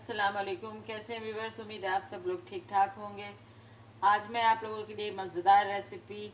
अस्सलाम वालेकुम। कैसे हैं व्यूअर्स? उम्मीद है आप सब लोग ठीक ठाक होंगे। आज मैं आप लोगों के लिए मज़ेदार रेसिपी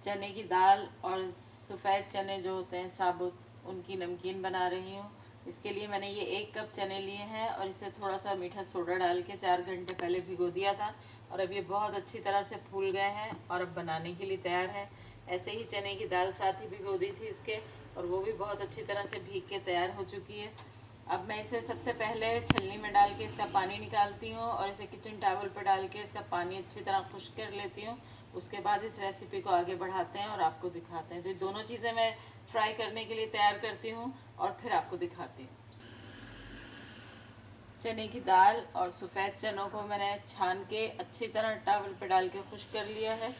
चने की दाल और सफ़ेद चने जो होते हैं साबुत, उनकी नमकीन बना रही हूँ। इसके लिए मैंने ये 1 कप चने लिए हैं और इसे थोड़ा सा मीठा सोडा डाल के 4 घंटे पहले भिगो दिया था और अब ये बहुत अच्छी तरह से फूल गए हैं और अब बनाने के लिए तैयार हैं। ऐसे ही चने की दाल साथ ही भिगो दी थी इसके, और वो भी बहुत अच्छी तरह से भीग के तैयार हो चुकी है। अब मैं इसे सबसे पहले छलनी में डाल के इसका पानी निकालती हूँ और इसे किचन टॉवल पर डाल के इसका पानी अच्छी तरह खुश्क कर लेती हूँ। उसके बाद इस रेसिपी को आगे बढ़ाते हैं और आपको दिखाते हैं। तो दोनों चीज़ें मैं फ्राई करने के लिए तैयार करती हूँ और फिर आपको दिखाती हूँ। चने की दाल और सफ़ेद चनों को मैंने छान के अच्छी तरह टॉवल पर डाल के खुश्क कर लिया है।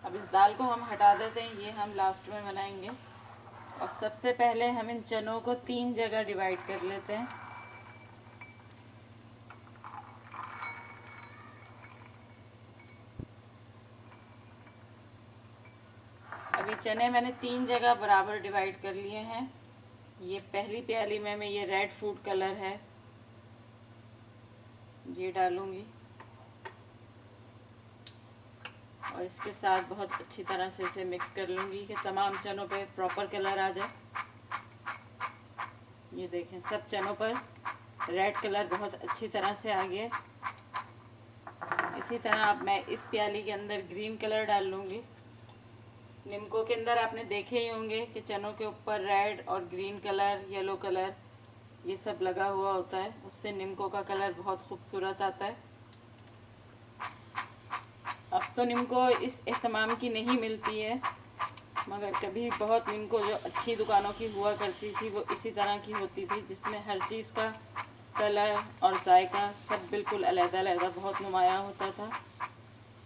अब इस दाल को हम हटा देते हैं, ये हम लास्ट में बनाएंगे। और सबसे पहले हम इन चनों को 3 जगह डिवाइड कर लेते हैं। अभी चने मैंने 3 जगह बराबर डिवाइड कर लिए हैं। ये पहली प्याली में ये रेड फूड कलर है, ये डालूंगी और इसके साथ बहुत अच्छी तरह से इसे मिक्स कर लूँगी कि तमाम चनों पे प्रॉपर कलर आ जाए। ये देखें, सब चनों पर रेड कलर बहुत अच्छी तरह से आ गया। इसी तरह अब मैं इस प्याली के अंदर ग्रीन कलर डाल लूँगी। निम्को के अंदर आपने देखे ही होंगे कि चनों के ऊपर रेड और ग्रीन कलर, येलो कलर ये सब लगा हुआ होता है, उससे निम्को का कलर बहुत खूबसूरत आता है। अब तो निम्को इस एहतमाम की नहीं मिलती है, मगर कभी बहुत निम्को जो अच्छी दुकानों की हुआ करती थी वो इसी तरह की होती थी, जिसमें हर चीज़ का कलर और जायका सब बिल्कुल अलग-अलग बहुत नुमायाँ होता था।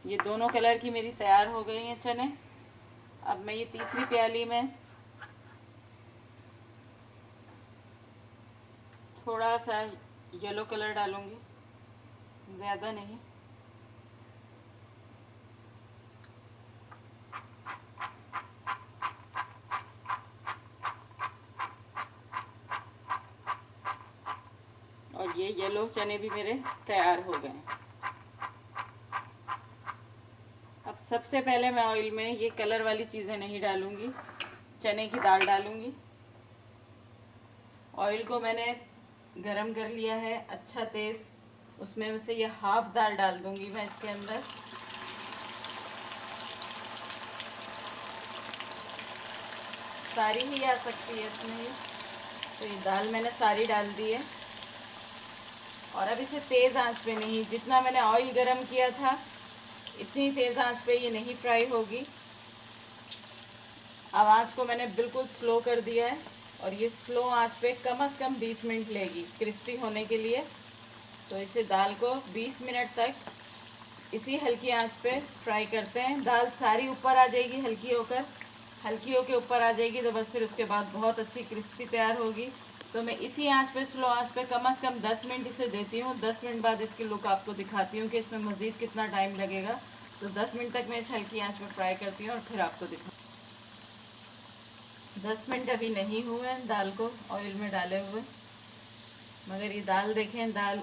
ये दोनों कलर की मेरी तैयार हो गई हैं चने। अब मैं ये तीसरी प्याली में थोड़ा सा येलो कलर डालूंगी, ज़्यादा नहीं। और ये येलो चने भी मेरे तैयार हो गए। अब सबसे पहले मैं ऑयल में ये कलर वाली चीज़ें नहीं डालूंगी, चने की दाल डालूंगी। ऑयल को मैंने गरम कर लिया है अच्छा तेज़, उसमें से ये हाफ दाल डाल दूंगी मैं इसके अंदर। सारी ही आ सकती है इसमें ये, तो ये दाल मैंने सारी डाल दी है। और अब इसे तेज़ आंच पे नहीं, जितना मैंने ऑयल गरम किया था इतनी तेज़ आंच पे ये नहीं फ्राई होगी। अब आंच को मैंने बिल्कुल स्लो कर दिया है और ये स्लो आंच पे कम से कम 20 मिनट लेगी क्रिस्पी होने के लिए। तो इसे दाल को 20 मिनट तक इसी हल्की आंच पे फ्राई करते हैं। दाल सारी ऊपर आ जाएगी, हल्की होके ऊपर आ जाएगी, तो बस फिर उसके बाद बहुत अच्छी क्रिस्पी तैयार होगी। तो मैं इसी आंच पे, स्लो आंच पे कम से कम 10 मिनट इसे देती हूँ। 10 मिनट बाद इसकी लुक आपको दिखाती हूँ कि इसमें मज़ीद कितना टाइम लगेगा। तो 10 मिनट तक मैं इस हल्की आंच पे फ्राई करती हूँ और फिर आपको दिखा। 10 मिनट अभी नहीं हुए हैं दाल को ऑयल में डाले हुए, मगर ये दाल देखें, दाल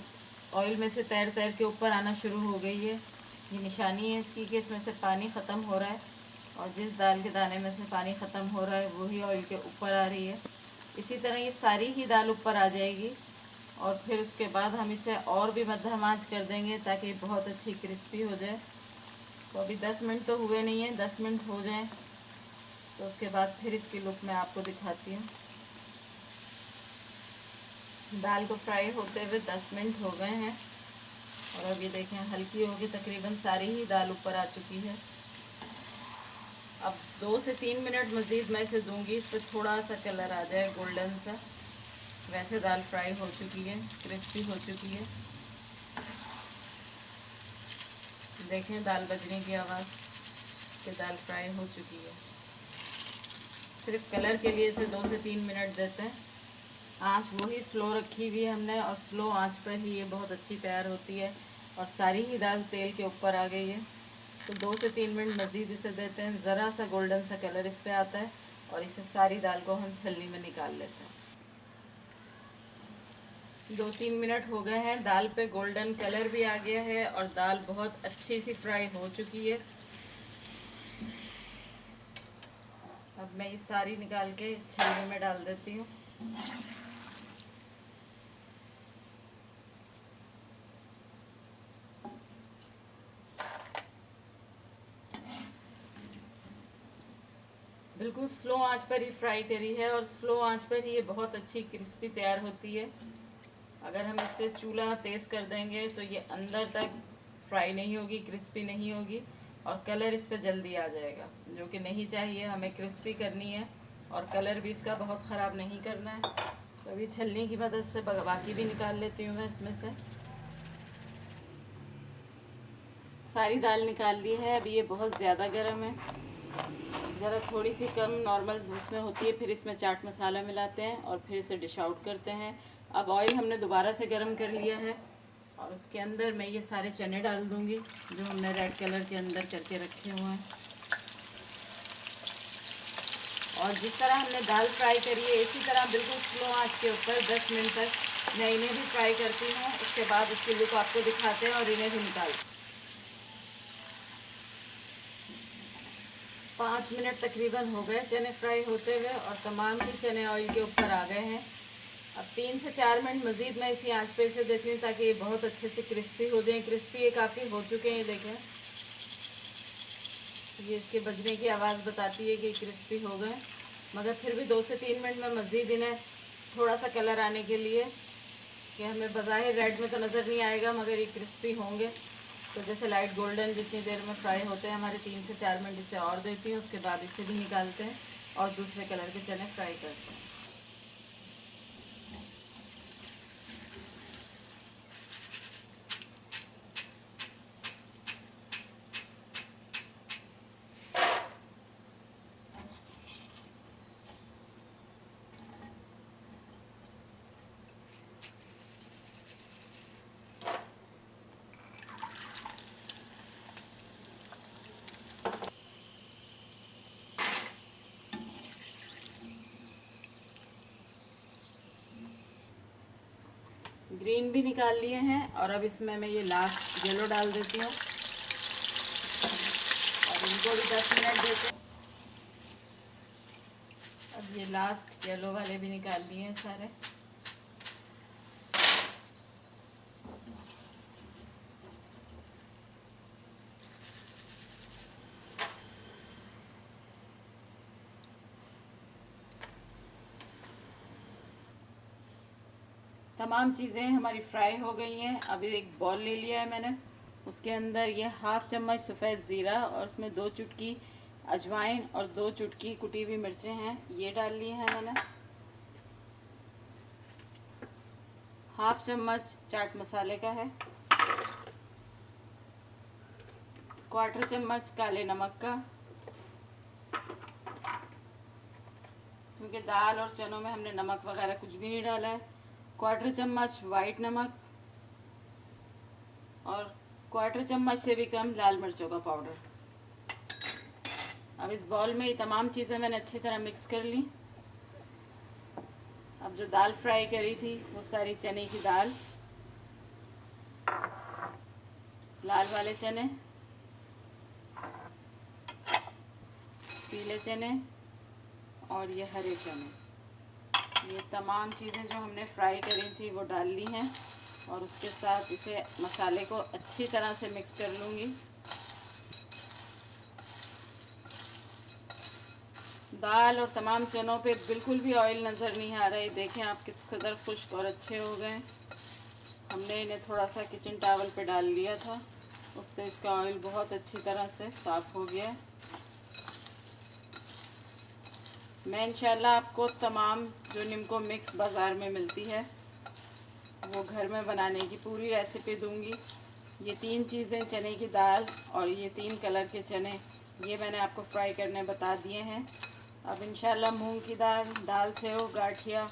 ऑयल में से तैर तैर के ऊपर आना शुरू हो गई है। ये निशानी है इसकी कि इसमें से पानी ख़त्म हो रहा है, और जिस दाल के दाने में से पानी ख़त्म हो रहा है वही ऑयल के ऊपर आ रही है। इसी तरह ये सारी ही दाल ऊपर आ जाएगी और फिर उसके बाद हम इसे और भी मध्यम आंच कर देंगे ताकि बहुत अच्छी क्रिस्पी हो जाए। तो अभी 10 मिनट तो हुए नहीं हैं, 10 मिनट हो जाएं तो उसके बाद फिर इसकी लुक मैं आपको दिखाती हूँ। दाल को फ्राई होते हुए 10 मिनट हो गए हैं और अब ये देखें हल्की होगी, तकरीबन सारी ही दाल ऊपर आ चुकी है। अब 2 से 3 मिनट मज़ीद मैं इसे दूंगी, इस पर थोड़ा सा कलर आ जाए गोल्डन सा। वैसे दाल फ्राई हो चुकी है, क्रिस्पी हो चुकी है। देखें दाल बजने की आवाज़ कि दाल फ्राई हो चुकी है। सिर्फ कलर के लिए इसे 2 से 3 मिनट देते हैं। आंच वही स्लो रखी हुई है हमने, और स्लो आंच पर ही ये बहुत अच्छी तैयार होती है और सारी ही दाल तेल के ऊपर आ गई है। तो 2 से 3 मिनट मज़ीद इसे देते हैं, ज़रा सा गोल्डन सा कलर इस पर आता है और इसे सारी दाल को हम छलनी में निकाल लेते हैं। 2-3 मिनट हो गए हैं, दाल पे गोल्डन कलर भी आ गया है और दाल बहुत अच्छी सी फ्राई हो चुकी है। अब मैं ये सारी निकाल के छलनी में डाल देती हूँ। बिल्कुल स्लो आंच पर ही फ्राई करी है और स्लो आंच पर ही ये बहुत अच्छी क्रिस्पी तैयार होती है। अगर हम इससे चूल्हा तेज़ कर देंगे तो ये अंदर तक फ्राई नहीं होगी, क्रिस्पी नहीं होगी और कलर इस पर जल्दी आ जाएगा, जो कि नहीं चाहिए। हमें क्रिस्पी करनी है और कलर भी इसका बहुत ख़राब नहीं करना है। तो अभी छलनी की मदद से बाकी भी निकाल लेती हूँ मैं इसमें से। सारी दाल निकाल ली है। अभी ये बहुत ज़्यादा गर्म है, ज़रा थोड़ी सी कम नॉर्मल उसमें होती है। फिर इसमें चाट मसाला मिलाते हैं और फिर इसे डिश आउट करते हैं। अब ऑयल हमने दोबारा से गर्म कर लिया है और उसके अंदर मैं ये सारे चने डाल दूँगी जो हमने रेड कलर के अंदर करके रखे हुए हैं। और जिस तरह हमने दाल फ्राई करी है इसी तरह बिल्कुल स्लो आंच के ऊपर 10 मिनट तक मैं इन्हें भी फ्राई करती हूँ। उसके बाद इसकी लुक आपको दिखाते हैं और इन्हें भी निकालते हैं। 5 मिनट तकरीबन हो गए चने फ्राई होते हुए और तमाम ही चने ऑयल के ऊपर आ गए हैं। अब 3 से 4 मिनट मज़ीद मैं इसी आंच पे इसे देती हूँ ताकि ये बहुत अच्छे से क्रिस्पी हो जाएं। क्रिस्पी ये काफ़ी हो चुके हैं, देखें ये इसके बजने की आवाज़ बताती है कि क्रिस्पी हो गए। मगर फिर भी 2 से 3 मिनट में मज़ीद इन्हें थोड़ा सा कलर आने के लिए, कि हमें बज़ाहिर रेड में तो नज़र नहीं आएगा मगर ये क्रिस्पी होंगे। तो जैसे लाइट गोल्डन जितनी देर में फ्राई होते हैं हमारे 3 से 4 मिनट इसे और देती हूँ। उसके बाद इसे भी निकालते हैं और दूसरे कलर के चने फ्राई करते हैं। ग्रीन भी निकाल लिए हैं और अब इसमें मैं ये लास्ट येलो डाल देती हूँ और इनको भी 10 मिनट देते हैं। अब ये लास्ट येलो वाले भी निकाल लिए हैं सारे। तमाम चीज़ें हमारी फ्राई हो गई हैं। अभी एक बॉल ले लिया है मैंने, उसके अंदर ये 1/2 चम्मच सफ़ेद ज़ीरा और उसमें 2 चुटकी अजवाइन और 2 चुटकी कुटी हुई मिर्चें हैं, ये डाल ली हैं मैंने। 1/2 चम्मच चाट मसाले का है, 1/4 चम्मच काले नमक का, क्योंकि दाल और चनों में हमने नमक वगैरह कुछ भी नहीं डाला है। 1/4 चम्मच वाइट नमक और 1/4 चम्मच से भी कम लाल मिर्चों का पाउडर। अब इस बाउल में ये तमाम चीज़ें मैंने अच्छी तरह मिक्स कर ली। अब जो दाल फ्राई करी थी वो सारी चने की दाल, लाल वाले चने, पीले चने और ये हरे चने, ये तमाम चीज़ें जो हमने फ्राई करी थी वो डाल ली हैं और उसके साथ इसे मसाले को अच्छी तरह से मिक्स कर लूँगी। दाल और तमाम चनों पे बिल्कुल भी ऑयल नज़र नहीं आ रहा है। देखें आप किस कदर खुश्क और अच्छे हो गए। हमने इन्हें थोड़ा सा किचन टॉवल पे डाल लिया था, उससे इसका ऑयल बहुत अच्छी तरह से साफ़ हो गया है। मैं इंशाल्लाह आपको तमाम जो निम्को मिक्स बाज़ार में मिलती है वो घर में बनाने की पूरी रेसिपी दूंगी। ये 3 चीज़ें, चने की दाल और ये 3 कलर के चने, ये मैंने आपको फ्राई करने बता दिए हैं। अब इंशाल्लाह मूंग की दाल, दाल सेव, गाठिया,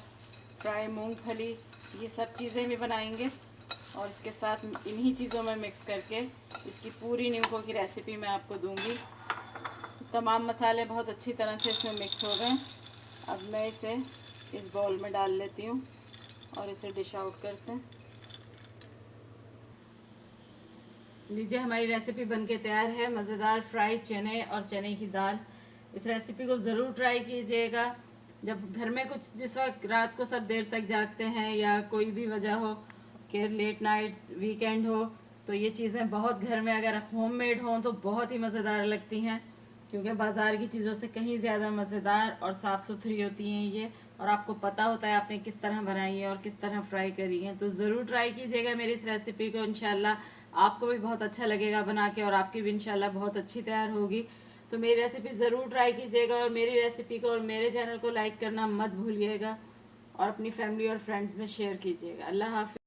फ्राई मूंगफली, ये सब चीज़ें भी बनाएंगे और इसके साथ इन्हीं चीज़ों में मिक्स करके इसकी पूरी निम्को की रेसिपी मैं आपको दूंगी। तमाम मसाले बहुत अच्छी तरह से इसमें मिक्स हो गए। अब मैं इसे इस बाउल में डाल लेती हूँ। और इसे डिश आउट करते हैं। लीजिए हमारी रेसिपी बनके तैयार है, मज़ेदार फ्राई चने और चने की दाल। इस रेसिपी को ज़रूर ट्राई कीजिएगा। जब घर में कुछ जिस वक्त रात को सब देर तक जागते हैं या कोई भी वजह हो कि लेट नाइट वीकेंड हो, तो ये चीज़ें बहुत घर में अगर होममेड हों तो बहुत ही मज़ेदार लगती हैं, क्योंकि बाज़ार की चीज़ों से कहीं ज़्यादा मज़ेदार और साफ़ सुथरी होती हैं ये, और आपको पता होता है आपने किस तरह बनाई है और किस तरह फ्राई करी है। तो ज़रूर ट्राई कीजिएगा मेरी इस रेसिपी को, इंशाल्लाह आपको भी बहुत अच्छा लगेगा बना के, और आपकी भी इंशाल्लाह बहुत अच्छी तैयार होगी। तो मेरी रेसिपी ज़रूर ट्राई कीजिएगा, और मेरी रेसिपी को और मेरे चैनल को लाइक करना मत भूलिएगा, और अपनी फैमिली और फ्रेंड्स में शेयर कीजिएगा। अल्लाह हाफ़िज़।